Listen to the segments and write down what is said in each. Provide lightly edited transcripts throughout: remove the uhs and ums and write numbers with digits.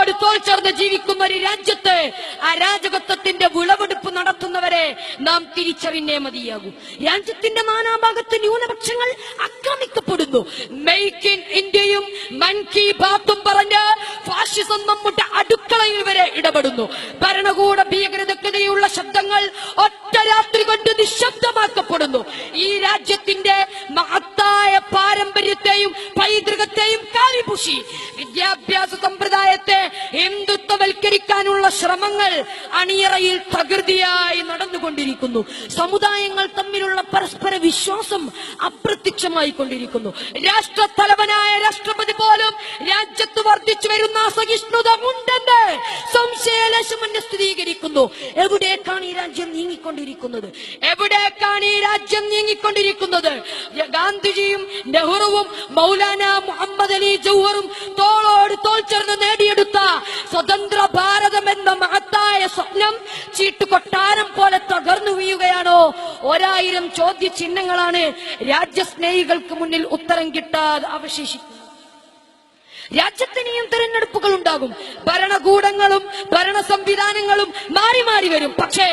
തോളോട് തോൾ ചേർന്ന് ജീവിക്കുന്ന ഒരു രാജ്യത്ത് അരാജകത്വത്തിന്റെ വിളവെടുപ്പ് നടത്തുന്നവരെ നാം തിരിച്ചറിഞ്ഞേ മതിയാകൂ. രാജ്യത്തിന്റെ നാനാഭാഗത്ത് ന്യൂനപക്ഷങ്ങൾ ആക്രമിക്കപ്പെടുന്നു. മെയ്ക്ക് ഇൻ ഇന്ത്യയും മൻ കി ബാത്തും പറഞ്ഞ് ഫാഷിസം നമ്മുടെ അടുക്കളയിൽ വരെ ഇടപെടുന്നു. ഭരണകൂട ഭീകരതയ്ക്കെതിരെയുള്ള ശബ്ദങ്ങൾ ഒറ്റ രാത്രി കൊണ്ട് നിശബ്ദമാക്കപ്പെടുന്നു. ഈ രാജ്യത്തിന്റെ മഹത്തായ പാരമ്പര്യത്തെയും പൈതൃകത്തെയും കാലിപൂശി വിദ്യാഭ്യാസ സമ്പ്രദായത്തെ ഹിന്ദുത്വവൽക്കരിക്കാനുള്ള ശ്രമങ്ങൾ അണിയറയിൽ തകൃതിയായി നടന്നുകൊണ്ടിരിക്കുന്നു. സമുദായങ്ങൾ തമ്മിലുള്ള പരസ്പര വിശ്വാസം അപ്രത്യക്ഷമായി കൊണ്ടിരിക്കുന്നു. രാഷ്ട്രത്തലവനായ രാഷ്ട്രപതി പോലും രാജ്യത്ത് വർദ്ധിച്ചു വരുന്ന അസഹിഷ്ണുത ഉണ്ടെന്ന് സംശയലേശമെന്നെ സ്ഥിരീകരിക്കുന്നു. എവിടേക്കാണ് ഈ രാജ്യം നീങ്ങിക്കൊണ്ടിരിക്കുന്നത്? എവിടേക്കാണ് ഈ രാജ്യം നീങ്ങിക്കൊണ്ടിരിക്കുന്നത്? ഗാന്ധിജിയും നെഹ്റുവും മൗലാന മുഹമ്മദ് അലി ജൗഹറും തോളോട് തോൾ ചേർന്ന് നേടിയെടുത്ത സ്വതന്ത്ര ഭാരതം എന്ന മഹത്തായ സ്വപ്നം ചീട്ടുകൊട്ടാരം പോലെ തകർന്നു വീഴുകയാണോ? 1000 ചോദ്യചിഹ്നങ്ങളാണ് രാജ്യസ്നേഹികൾക്ക് മുന്നിൽ ഉത്തരം കിട്ടാതെ അവശേഷിക്കുന്നത്. രാജ്യത്തിനെയും തെരഞ്ഞെടുപ്പുകൾ ഉണ്ടാകും. ഭരണകൂടങ്ങളും ഭരണ സംവിധാനങ്ങളും മാറി മാറി വരും. പക്ഷേ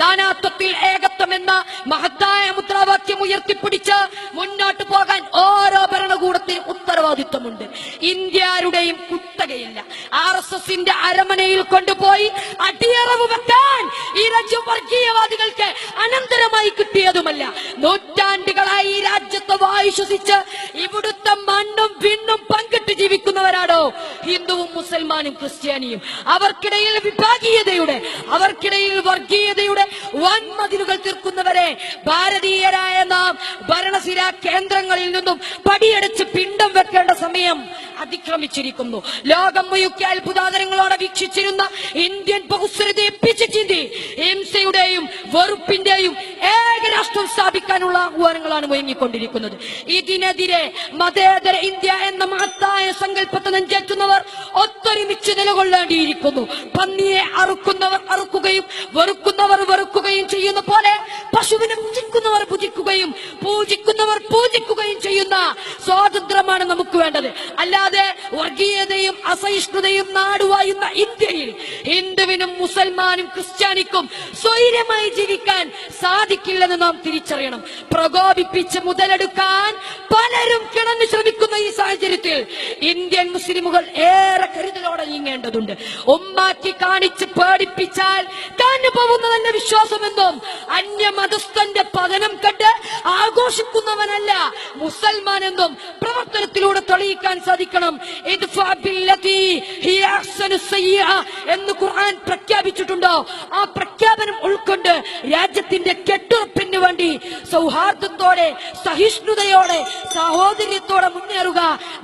നാനാത്വത്തിൽ ഏകത്വം എന്ന മഹത്തായ മുദ്രാവാക്യം ഉയർത്തിപ്പിടിച്ച് മുന്നോട്ട് പോകാൻ ഓരോ ഭരണകൂടത്തിനും ഉത്തരവാദിത്വമുണ്ട്. ഇന്ത്യരുടെയും കുത്തകയില്ല. RSSന്റെ അരമനയിൽ കൊണ്ടുപോയി അടിയറവ് വെക്കാൻ ഈ രാജ്യം വർഗീയവാദികൾക്ക് അനന്തരമായി കിട്ടിയതുമല്ല. നൂറ്റാണ്ടുകളായി ഈ രാജ്യത്തെ വായു ശ്വസിച്ച് ഇവിടുത്തെ മണ്ണും വിണ്ണും പങ്കിട്ട് ജീവിക്കുന്നവരാണോ ഹിന്ദുവും മുസൽമാനും ക്രിസ്ത്യാനിയും? അവർക്കിടയിൽ വിഭാഗീയതയുടെ, അവർക്കിടയിൽ വർഗീയതയുടെ വൻമതിലുകൾ തീർക്കുന്നവരെ ഭാരതീയരായ നാം ഭരണസിരാ കേന്ദ്രങ്ങളിൽ നിന്നും പടിയടച്ച് പിണ്ടം വെക്കേണ്ട സമയം അതിക്രമിച്ചിരിക്കുന്നു. ലോകം മുഴുക്കെ അത്ഭുതാതരങ്ങളോടെ വീക്ഷിച്ചിരുന്ന ഇന്ത്യൻ ബഹുസ്വരതയെ പിച്ചിച്ചീന്തി ഹിംസയുടെയും വെറുപ്പിന്റെയും ഏകരാഷ്ട്രം സ്ഥാപിക്കാനുള്ള ആഹ്വാനങ്ങളാണ് മുഴങ്ങിക്കൊണ്ടിരിക്കുന്നത്. ഇതിനെതിരെ മതേതര ഇന്ത്യ എന്ന മഹത്തായ സങ്കല്പത്തെ നെഞ്ചേറ്റുന്നവർ ഒത്തൊരുമിച്ച് നിലകൊള്ളേണ്ടിയിരിക്കുന്നു. പന്നിയെ അറുക്കുന്നവർ അറുക്കുകയും വെറുക്കുന്നവർ വെറുക്കുകയും ചെയ്യുന്ന പോലെ പശുവിനെ പൂജിക്കുന്നവർ പൂജിക്കുകയും പൂജിക്കുന്നവർ പൂജിക്കുകയും ചെയ്യുന്ന സ്വാതന്ത്ര്യമാണ് നമുക്ക് വേണ്ടത്. അല്ലാതെ വർഗീയതയും അസഹിഷ്ണുതയും നാടുവായുന്ന ഇന്ത്യയിൽ ഹിന്ദുവിനും മുസൽമാനും ക്രിസ്ത്യാനിക്കും സ്വൈര്യമായി ജീവിക്കാൻ സാധിക്കില്ലെന്ന് നാം തിരിച്ചറിയണം. പ്രകോപിപ്പിച്ച് മുതലെടുക്കാൻ പലരും കിടന്നു ശ്രമിക്കുന്ന ഈ സാഹചര്യത്തിൽ ഇന്ത്യൻ മുസ്ലിമുകൾ ഏറെ കരുതലോടെ നീങ്ങേണ്ടതുണ്ട്. ഉമ്മാക്കി കാണിച്ച് പേടിപ്പിച്ചാൽ കാണുപോകുന്നതല്ല വിശ്വാസമെന്നും അന്യമതസ്ഥന്റെ പതനം കണ്ട് ആഘോഷിക്കുന്നവനല്ല മുസൽമാൻ എന്നും പ്രവർത്തനത്തിലൂടെ തെളിയിക്കാൻ സാധിക്കണം. എന്ന് ഖുർആൻ പ്രഖ്യാപിച്ചിട്ടുണ്ടോ? ആ പ്രഖ്യാപനം ഉൾക്കൊണ്ട് രാജ്യത്തിന്റെ കെട്ടുറപ്പിന് വേണ്ടി സൗഹാർദ്ദത്തോടെ, സഹിഷ്ണുതയോടെ, സഹോദര്യത്തോടെ മുന്നേറുക.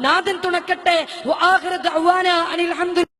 നാഥൻ തുണക്കട്ടെ.